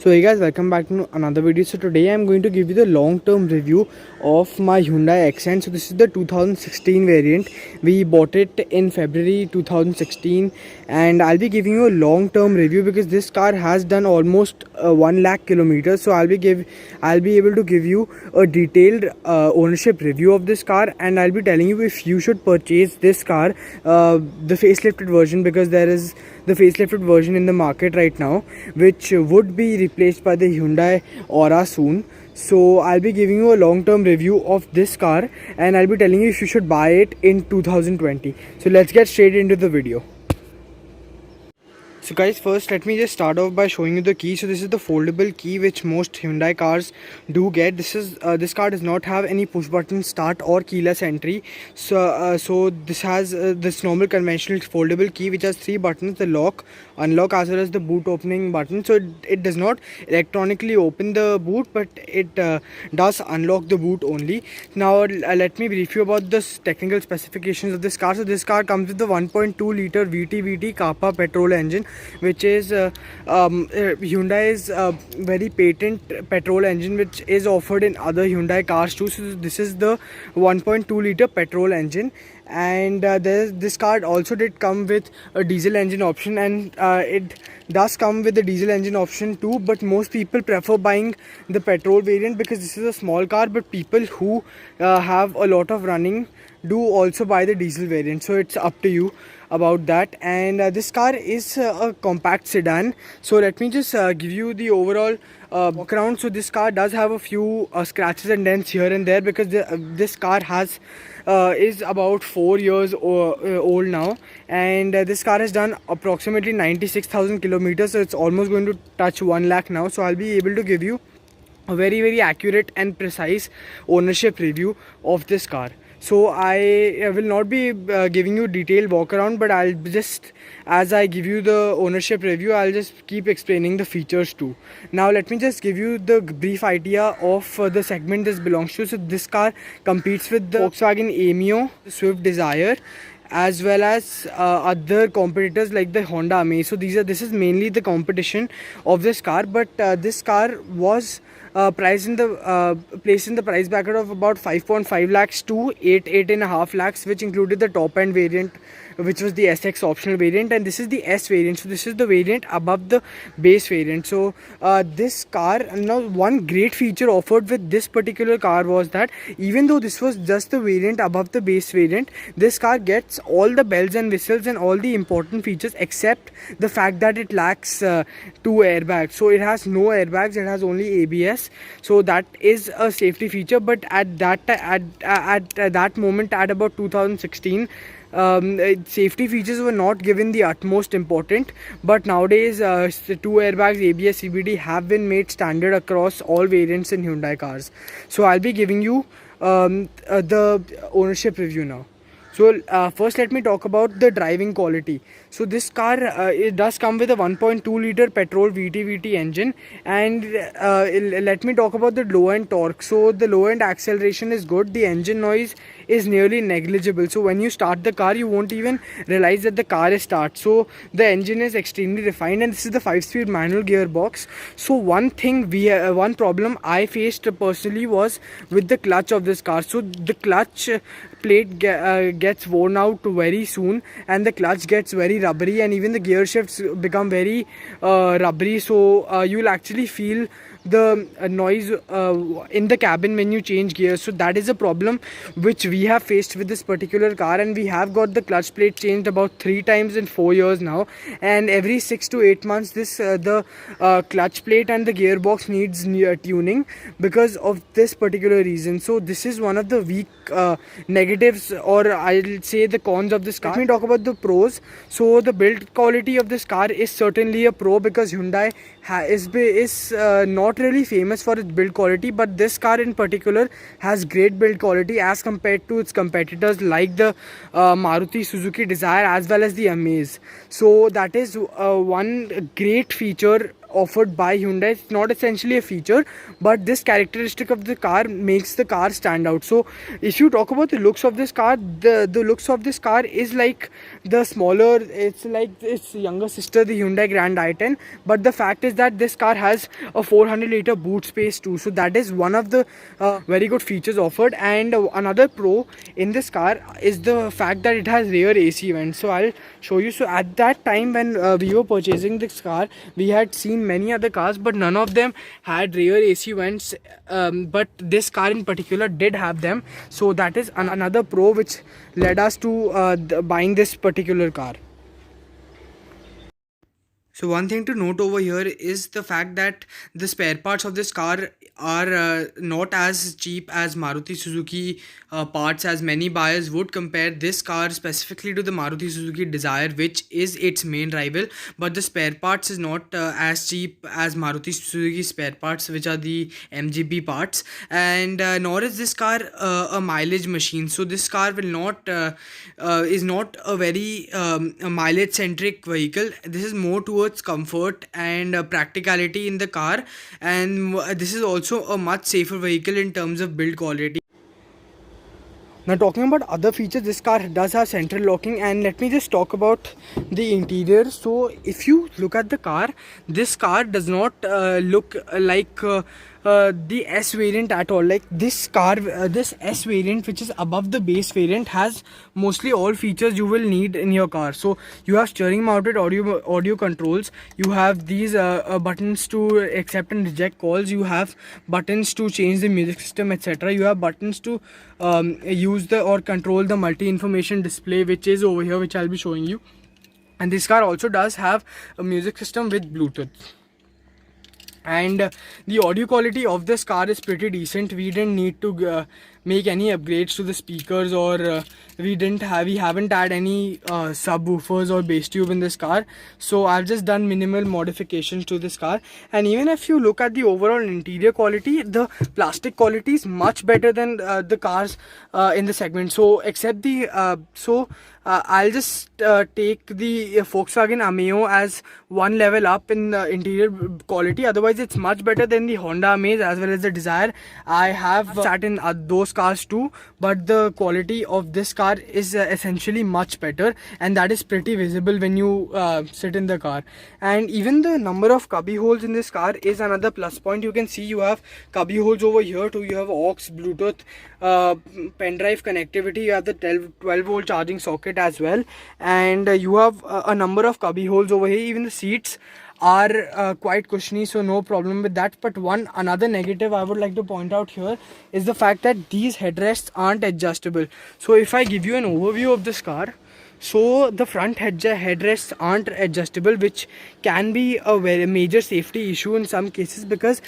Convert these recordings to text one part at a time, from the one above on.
So hey guys, welcome back to another video. So today I'm going to give you the long-term review of my Hyundai Accent. So this is the 2016 variant. We bought it in February 2016 and I'll be giving you a long-term review because this car has done almost 1 lakh kilometers. So I'll be able to give you a detailed ownership review of this car, and I'll be telling you if you should purchase this car, the facelifted version, because there is the facelifted version in the market right now, which would be replaced by the Hyundai Aura soon. So I'll be giving you a long-term review of this car and I'll be telling you if you should buy it in 2020. So let's get straight into the video. So guys, first let me just start off by showing you the key. So this is the foldable key which most Hyundai cars do get. This car does not have any push button start or keyless entry. So this has this normal conventional foldable key which has 3 buttons: the lock, unlock, as well as the boot opening button. So it does not electronically open the boot, but it does unlock the boot only. Now let me brief you about the technical specifications of this car. So this car comes with the 1.2 liter VTVT Kappa petrol engine, which is Hyundai's very patent petrol engine, which is offered in other Hyundai cars too. So this is the 1.2 liter petrol engine, and this car also did come with a diesel engine option, and it does come with the diesel engine option too, but most people prefer buying the petrol variant because this is a small car, but people who have a lot of running do also buy the diesel variant. So it's up to you about that. And this car is a compact sedan. So let me just give you the overall walk around. So this car does have a few scratches and dents here and there because this car is about 4 years old now, and this car has done approximately 96,000 kilometers. So it's almost going to touch 1 lakh now. So I'll be able to give you a very accurate and precise ownership review of this car. So I will not be giving you detailed walk around, but I'll just, as I give you the ownership review, I'll just keep explaining the features too. Now let me just give you the brief idea of the segment this belongs to. So this car competes with the Volkswagen Ameo, Swift Desire, as well as other competitors like the Honda Amaze. So this is mainly the competition of this car, but this car was placed in the price bracket of about 5.5 lakhs to 8.5 lakhs, which included the top end variant, which was the SX optional variant, and this is the S variant. So this is the variant above the base variant. So this car, now one great feature offered with this particular car was that even though this was just the variant above the base variant, this car gets all the bells and whistles and all the important features, except the fact that it lacks 2 airbags. So it has no airbags, it has only ABS. So that is a safety feature, but at that moment, at about 2016, safety features were not given the utmost important, but nowadays 2 airbags, ABS, CBD have been made standard across all variants in Hyundai cars. So I'll be giving you the ownership review now. So first let me talk about the driving quality. So this car, it does come with a 1.2 liter petrol VTVT engine, and let me talk about the low end torque. So the low end acceleration is good, the engine noise is nearly negligible. So when you start the car, you won't even realize that the car is start. So the engine is extremely refined, and this is the 5-speed manual gearbox. So one problem I faced personally was with the clutch of this car. So the clutch plate gets worn out very soon, and the clutch gets very rubbery, and even the gear shifts become very rubbery. So you'll actually feel the noise in the cabin when you change gears. So that is a problem which we have faced with this particular car, and we have got the clutch plate changed about 3 times in 4 years now, and every 6 to 8 months the clutch plate and the gearbox needs tuning because of this particular reason. So this is one of the weak negatives, or I'll say the cons of this car. Let me talk about the pros. So the build quality of this car is certainly a pro, because Hyundai is not really famous for its build quality, but this car in particular has great build quality as compared to its competitors like the Maruti Suzuki Dzire as well as the Amaze. So that is one great feature offered by Hyundai. It's not essentially a feature, but this characteristic of the car makes the car stand out. So if you talk about the looks of this car, the looks of this car is like the smaller, it's like its younger sister, the Hyundai Grand i10. But the fact is that this car has a 400-liter boot space too, so that is one of the very good features offered. And another pro in this car is the fact that it has rear AC vents. So I'll show you. So at that time when we were purchasing this car, we had seen many other cars, but none of them had rear AC vents, but this car in particular did have them. So that is another pro which led us to buying this particular car. So one thing to note over here is the fact that the spare parts of this car are not as cheap as Maruti Suzuki parts, as many buyers would compare this car specifically to the Maruti Suzuki Dzire, which is its main rival. But the spare parts is not as cheap as Maruti Suzuki spare parts, which are the MGB parts, and nor is this car a mileage machine. So this car will not is not a very mileage centric vehicle. This is more towards comfort and practicality in the car, and this is also a much safer vehicle in terms of build quality. Now talking about other features, this car does have central locking, and let me just talk about the interior. So if you look at the car, this car does not look like the S variant at all. Like this car, this S variant, which is above the base variant, has mostly all features you will need in your car. So you have steering mounted audio controls, you have these buttons to accept and reject calls, you have buttons to change the music system, etc. You have buttons to use the or control the multi information display, which is over here, which I'll be showing you. And this car also does have a music system with Bluetooth. And the audio quality of this car is pretty decent. We didn't need to make any upgrades to the speakers, or we haven't had any subwoofers or bass tube in this car. So I've just done minimal modifications to this car. And even if you look at the overall interior quality, the plastic quality is much better than the cars in the segment. So except the I'll just take the Volkswagen Ameo as one level up in the interior quality. Otherwise, it's much better than the Honda Amaze as well as the Dzire. I have sat in those cars too, but the quality of this car is essentially much better, and that is pretty visible when you sit in the car. And even the number of cubby holes in this car is another plus point. You can see you have cubby holes over here too. You have aux, Bluetooth, pen drive connectivity. You have the 12 volt charging socket as well, and you have a number of cubby holes over here. Even the seats are quite cushiony, so no problem with that. But another negative I would like to point out here is the fact that these headrests aren't adjustable. So if I give you an overview of this car, so the front headrests aren't adjustable, which can be a very major safety issue in some cases, because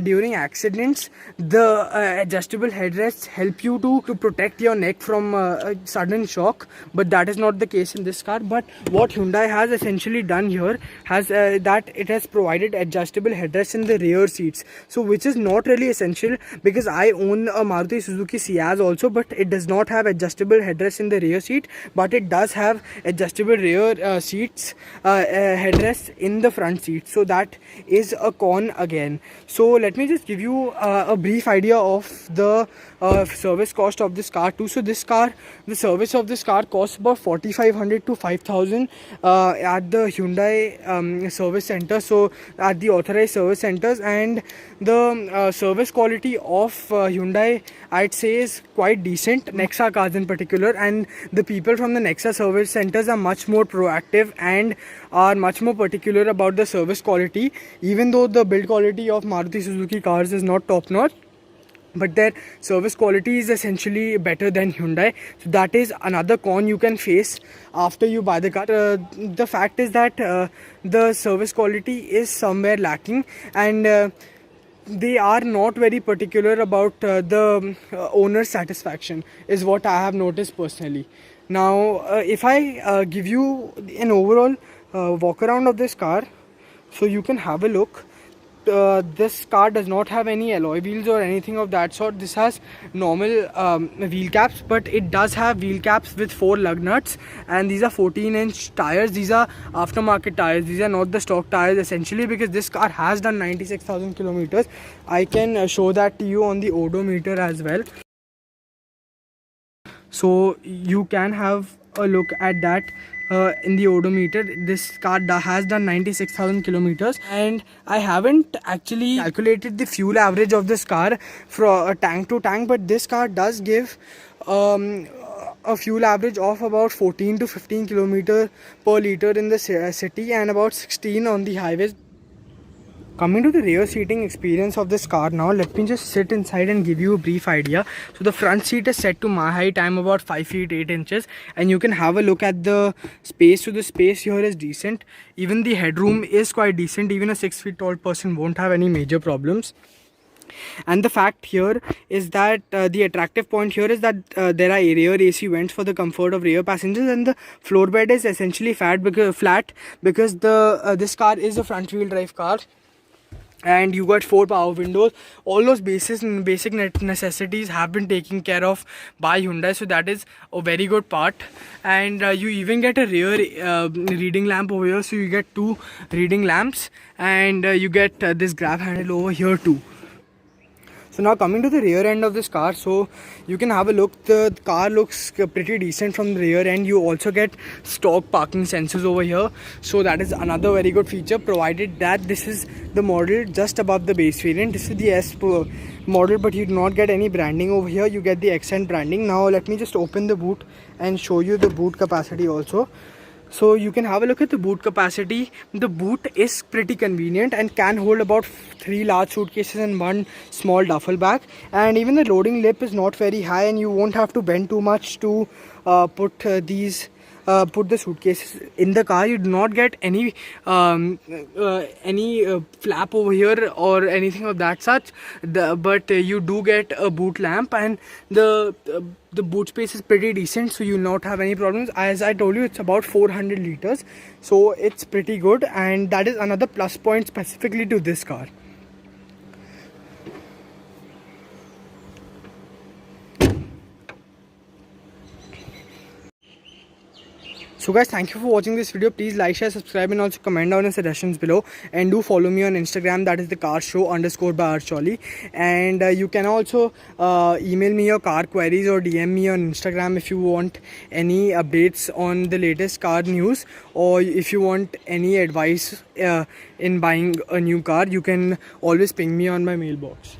during accidents the adjustable headrests help you to protect your neck from a sudden shock, but that is not the case in this car. But what Hyundai has essentially done here has that it has provided adjustable headrests in the rear seats, so which is not really essential, because I own a Maruti Suzuki Ciaz also, but it does not have adjustable headrests in the rear seat, but it does have adjustable rear seats headrests in the front seat. So that is a con again. So let me just give you a brief idea of the service cost of this car too. So this car, the service of this car costs about 4,500 to 5,000 at the Hyundai service center, so at the authorized service centers. And the service quality of Hyundai, I'd say, is quite decent, Nexa cars in particular, and the people from the Nexa service centers are much more proactive and are much more particular about the service quality, even though the build quality of Maruti Suzuki cars is not top notch, but their service quality is essentially better than Hyundai. So that is another con you can face after you buy the car. The fact is that the service quality is somewhere lacking, and they are not very particular about the owner's satisfaction, is what I have noticed personally. Now if I give you an overall walk around of this car, so you can have a look. this car does not have any alloy wheels or anything of that sort. This has normal wheel caps, but it does have wheel caps with 4 lug nuts, and these are 14-inch tires. These are aftermarket tires. These are not the stock tires essentially, because this car has done 96,000 kilometers. I can show that to you on the odometer as well, so you can have a look at that. In the odometer, this car has done 96,000 kilometers, and I haven't actually calculated the fuel average of this car from tank to tank, but this car does give a fuel average of about 14 to 15 kilometer per liter in the city, and about 16 on the highways. Coming to the rear seating experience of this car now, let me just sit inside and give you a brief idea. So the front seat is set to my height. I'm about 5 feet 8 inches, and you can have a look at the space. So the space here is decent. Even the headroom is quite decent. Even a 6 feet tall person won't have any major problems. And the fact here is that the attractive point here is that there are rear AC vents for the comfort of rear passengers, and the floor bed is essentially flat because this car is a front wheel drive car. And you got 4 power windows. All those basic necessities have been taken care of by Hyundai, so that is a very good part. And you even get a rear reading lamp over here, so you get 2 reading lamps, and you get this grab handle over here too. So now coming to the rear end of this car, so you can have a look. The car looks pretty decent from the rear end. You also get stock parking sensors over here, so that is another very good feature, provided that this is the model just above the base variant. This is the S model, but you do not get any branding over here. You get the Accent branding. Now let me just open the boot and show you the boot capacity also. So you can have a look at the boot capacity. The boot is pretty convenient and can hold about 3 large suitcases and 1 small duffel bag, and even the loading lip is not very high, and you won't have to bend too much to put the suitcases in the car. You do not get any flap over here or anything of that such, but you do get a boot lamp, and the boot space is pretty decent, so you'll not have any problems. As I told you, it's about 400 liters, so it's pretty good, and that is another plus point specifically to this car. So guys, thank you for watching this video. Please like, share, subscribe, and also comment down your suggestions below, and do follow me on Instagram, that is the car show _by and you can also email me your car queries or DM me on Instagram if you want any updates on the latest car news, or if you want any advice in buying a new car. You can always ping me on my mailbox.